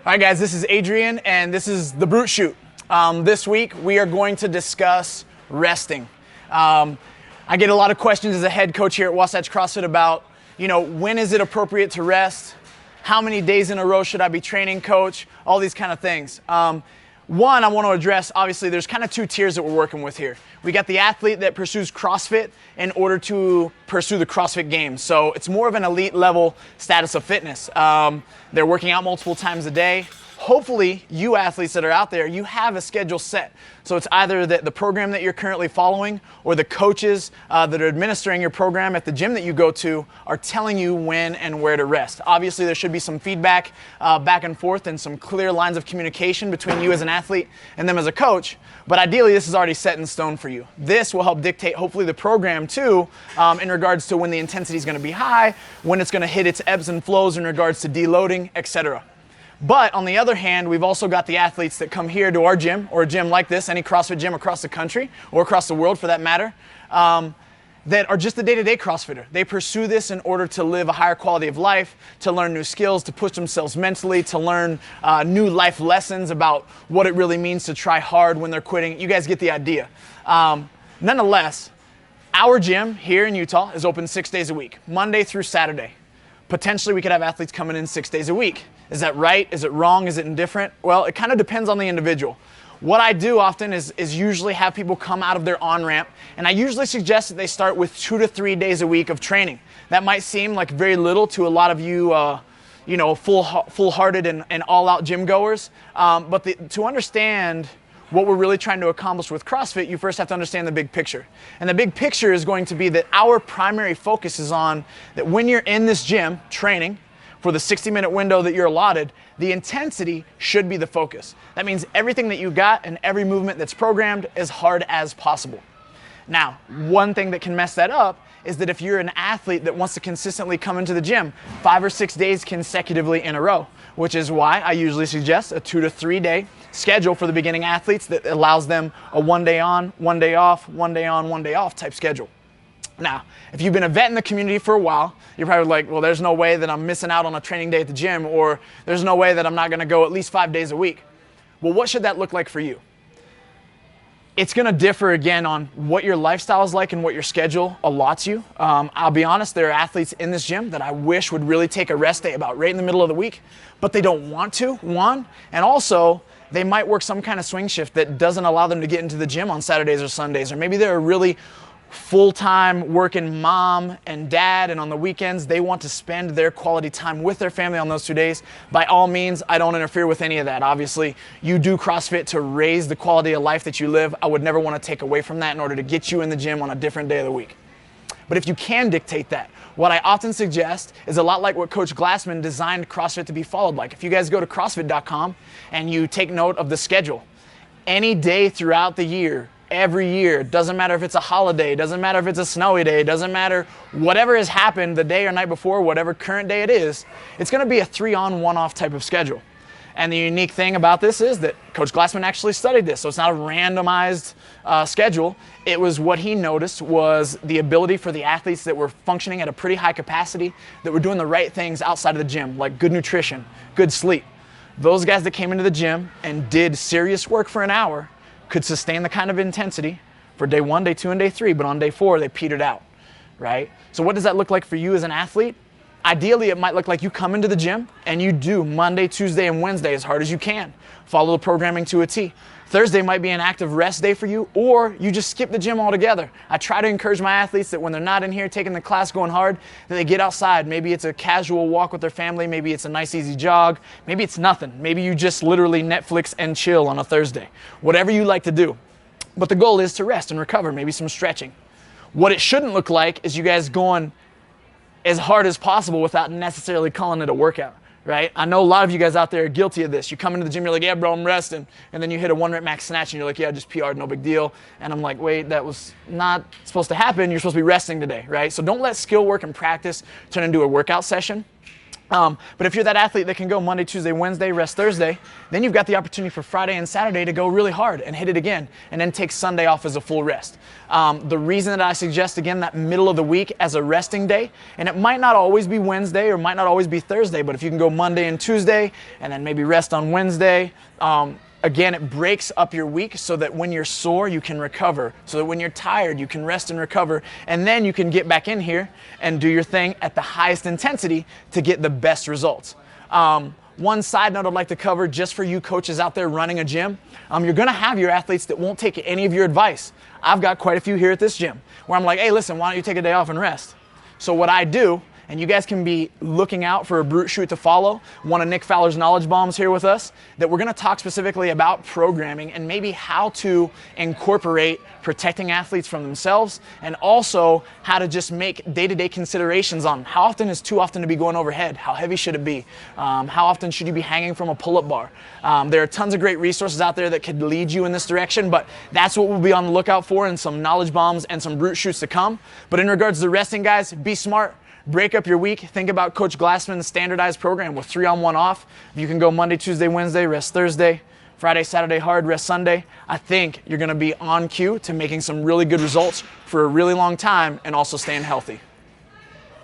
All right, guys, this is Adrian, and this is the Brute Shoot. This week, we are going to discuss resting. I get a lot of questions as a head coach here at Wasatch CrossFit about, when is it appropriate to rest? How many days in a row should I be training, coach? All these kind of things. One, I want to address, obviously, there's kind of two tiers that we're working with here. We got the athlete that pursues CrossFit in order to pursue the CrossFit Games. So it's more of an elite level status of fitness. They're working out multiple times a day. Hopefully, you athletes that are out there, you have a schedule set. So it's either the program that you're currently following or the coaches that are administering your program at the gym that you go to are telling you when and where to rest. Obviously, there should be some feedback back and forth and some clear lines of communication between you as an athlete and them as a coach. But ideally, this is already set in stone for you. This will help dictate, hopefully, the program too, in regards to when the intensity is going to be high, when it's going to hit its ebbs and flows in regards to deloading, etc. But on the other hand, we've also got the athletes that come here to our gym, or a gym like this, any CrossFit gym across the country, or across the world for that matter, that are just the day-to-day CrossFitter. They pursue this in order to live a higher quality of life, to learn new skills, to push themselves mentally, to learn new life lessons about what it really means to try hard when they're quitting. You guys get the idea. Nonetheless, our gym here in Utah is open 6 days a week, Monday through Saturday. Potentially, we could have athletes coming in 6 days a week. Is that right? Is it wrong? Is it indifferent? Well, it kind of depends on the individual. What I do often is usually have people come out of their on-ramp, and I usually suggest that they start with 2 to 3 days a week of training. That might seem like very little to a lot of you, full-hearted and all-out gym goers, but to understand what we're really trying to accomplish with CrossFit, you first have to understand the big picture. And the big picture is going to be that our primary focus is on that when you're in this gym training for the 60-minute window that you're allotted, the intensity should be the focus. That means everything that you got and every movement that's programmed as hard as possible. Now, one thing that can mess that up is that if you're an athlete that wants to consistently come into the gym 5 or 6 days consecutively in a row, which is why I usually suggest a 2 to 3 day schedule for the beginning athletes that allows them a 1 day on, 1 day off, 1 day on, 1 day off type schedule. Now, if you've been a vet in the community for a while, you're probably like, well, there's no way that I'm missing out on a training day at the gym, or there's no way that I'm not going to go at least 5 days a week. Well, what should that look like for you? It's going to differ again on what your lifestyle is like and what your schedule allots you. I'll be honest, there are athletes in this gym that I wish would really take a rest day about right in the middle of the week, but they don't want to, one, and also they might work some kind of swing shift that doesn't allow them to get into the gym on Saturdays or Sundays, or maybe they're a really full-time working mom and dad, and on the weekends they want to spend their quality time with their family on those 2 days. By all means, I don't interfere with any of that. Obviously, you do CrossFit to raise the quality of life that you live. I would never want to take away from that in order to get you in the gym on a different day of the week. But if you can dictate that, what I often suggest is a lot like what Coach Glassman designed CrossFit to be followed like. If you guys go to CrossFit.com and you take note of the schedule, any day throughout the year, every year, doesn't matter if it's a holiday, doesn't matter if it's a snowy day, doesn't matter whatever has happened the day or night before, whatever current day it is, it's going to be a 3-on, 1-off type of schedule. And the unique thing about this is that Coach Glassman actually studied this, so it's not a randomized schedule. It was what he noticed was the ability for the athletes that were functioning at a pretty high capacity, that were doing the right things outside of the gym, like good nutrition, good sleep. Those guys that came into the gym and did serious work for an hour could sustain the kind of intensity for day 1, day 2, and day 3, but on day 4, they petered out, right? So what does that look like for you as an athlete? Ideally, it might look like you come into the gym and you do Monday, Tuesday, and Wednesday as hard as you can. Follow the programming to a T. Thursday might be an active rest day for you, or you just skip the gym altogether. I try to encourage my athletes that when they're not in here taking the class going hard, that they get outside. Maybe it's a casual walk with their family. Maybe it's a nice, easy jog. Maybe it's nothing. Maybe you just literally Netflix and chill on a Thursday. Whatever you like to do. But the goal is to rest and recover, maybe some stretching. What it shouldn't look like is you guys going as hard as possible without necessarily calling it a workout. Right? I know a lot of you guys out there are guilty of this. You come into the gym, you're like, yeah, bro, I'm resting. And then you hit a 1 rep max snatch and you're like, yeah, I just PR'd, no big deal. And I'm like, wait, that was not supposed to happen. You're supposed to be resting today, right? So don't let skill work and practice turn into a workout session. But if you're that athlete that can go Monday, Tuesday, Wednesday, rest Thursday, then you've got the opportunity for Friday and Saturday to go really hard and hit it again, and then take Sunday off as a full rest. The reason that I suggest, again, that middle of the week as a resting day, and it might not always be Wednesday or might not always be Thursday, but if you can go Monday and Tuesday and then maybe rest on Wednesday, again, it breaks up your week so that when you're sore, you can recover. So that when you're tired, you can rest and recover. And then you can get back in here and do your thing at the highest intensity to get the best results. One side note I'd like to cover just for you coaches out there running a gym, you're going to have your athletes that won't take any of your advice. I've got quite a few here at this gym where I'm like, hey, listen, why don't you take a day off and rest? So what I do, and you guys can be looking out for a brute shoot to follow, one of Nick Fowler's knowledge bombs here with us, that we're going to talk specifically about programming and maybe how to incorporate protecting athletes from themselves, and also how to just make day-to-day considerations on how often is too often to be going overhead, how heavy should it be, how often should you be hanging from a pull-up bar. There are tons of great resources out there that could lead you in this direction, but that's what we'll be on the lookout for, and some knowledge bombs and some brute shoots to come. But in regards to resting, guys, be smart. Break up your week. Think about Coach Glassman's standardized program with 3-on-1 off. You can go Monday, Tuesday, Wednesday, rest Thursday, Friday, Saturday hard, rest Sunday. I think you're going to be on cue to making some really good results for a really long time and also staying healthy.